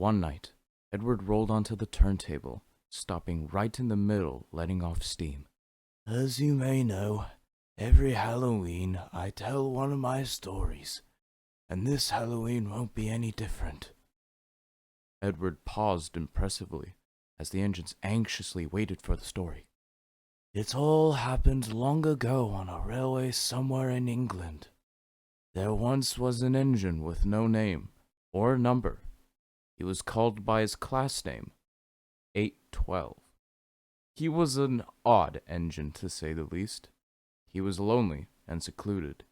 One night, Edward rolled onto the turntable, stopping right in the middle, letting off steam. As you may know, every Halloween I tell one of my stories, and this Halloween won't be any different. Edward paused impressively as the engines anxiously waited for the story. It all happened long ago on a railway somewhere in England. There once was an engine with no name or number. He was called by his class name, 812. He was an odd engine, to say the least. He was lonely and secluded.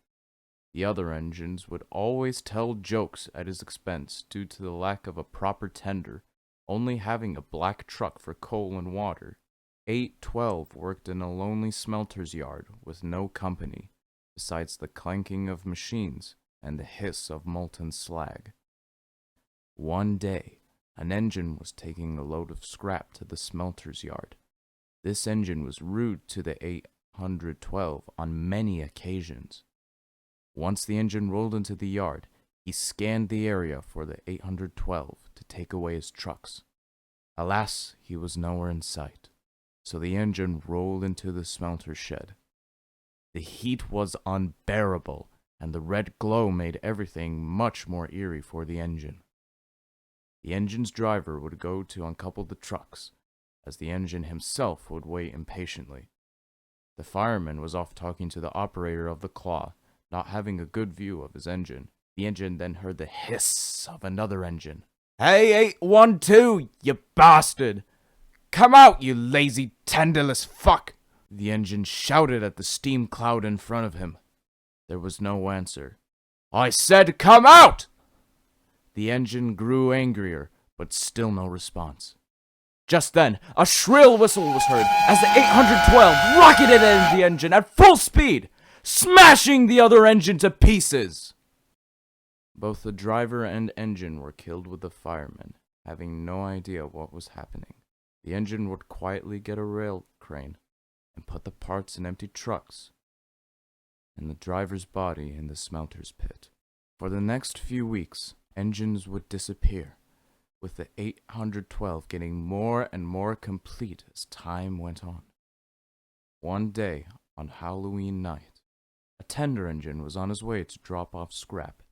The other engines would always tell jokes at his expense due to the lack of a proper tender, only having a black truck for coal and water. 812 worked in a lonely smelter's yard with no company, besides the clanking of machines and the hiss of molten slag. One day, an engine was taking a load of scrap to the smelter's yard. This engine was rude to the 812 on many occasions. Once the engine rolled into the yard, he scanned the area for the 812 to take away his trucks. Alas, he was nowhere in sight, so the engine rolled into the smelter shed. The heat was unbearable, and the red glow made everything much more eerie for the engine. The engine's driver would go to uncouple the trucks, as the engine himself would wait impatiently. The fireman was off talking to the operator of the claw, not having a good view of his engine. The engine then heard the hiss of another engine. "Hey, 812, you bastard! Come out, you lazy, tenderless fuck!" The engine shouted at the steam cloud in front of him. There was no answer. "I said come out!" The engine grew angrier, but still no response. Just then, a shrill whistle was heard as the 812 rocketed into the engine at full speed, smashing the other engine to pieces. Both the driver and engine were killed with the firemen, having no idea what was happening. The engine would quietly get a rail crane and put the parts in empty trucks, and the driver's body in the smelter's pit. For the next few weeks, engines would disappear, with the 812 getting more and more complete as time went on. One day, on Halloween night, a tender engine was on his way to drop off scrap.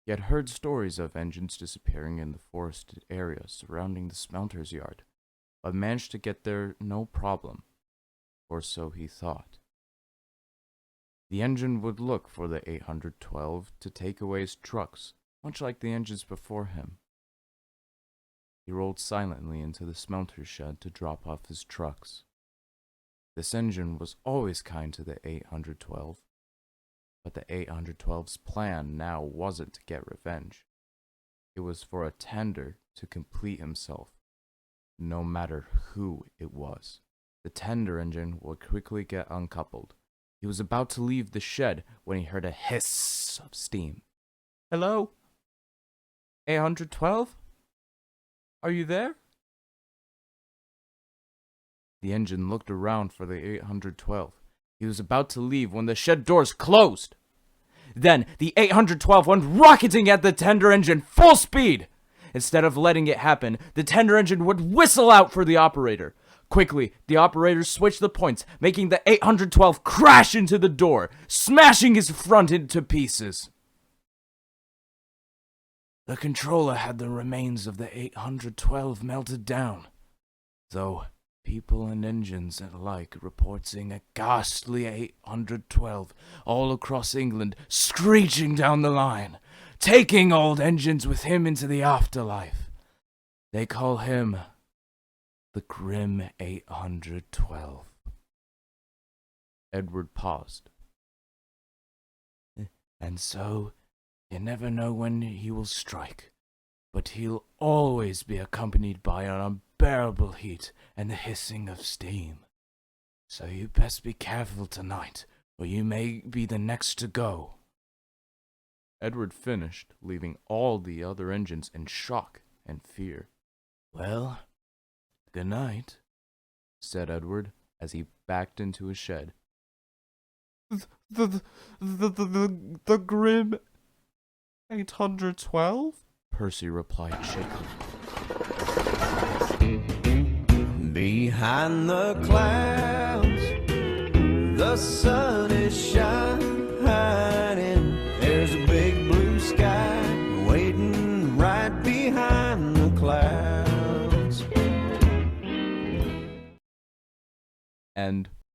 He had heard stories of engines disappearing in the forested area surrounding the smelter's yard, but managed to get there no problem, or so he thought. The engine would look for the 812 to take away his trucks, much like the engines before him. He rolled silently into the smelter shed to drop off his trucks. This engine was always kind to the 812, but the 812's plan now wasn't to get revenge. It was for a tender to complete himself, no matter who it was. The tender engine would quickly get uncoupled. He was about to leave the shed when he heard a hiss of steam. "Hello? 812? Are you there?" The engine looked around for the 812. He was about to leave when the shed doors closed. Then the 812 went rocketing at the tender engine full speed. Instead of letting it happen, the tender engine would whistle out for the operator. Quickly, the operator switched the points, making the 812 crash into the door, smashing his front into pieces. The controller had the remains of the 812 melted down, though people and engines alike report seeing a ghastly 812 all across England screeching down the line, taking old engines with him into the afterlife. They call him the Grim 812. Edward paused. And so, you never know when he will strike, but he'll always be accompanied by an unbearable heat and the hissing of steam. So you best be careful tonight, or you may be the next to go. Edward finished, leaving all the other engines in shock and fear. "Well, good night," said Edward as he backed into his shed. The grim 812? Percy replied shakily. Behind the clouds, the sun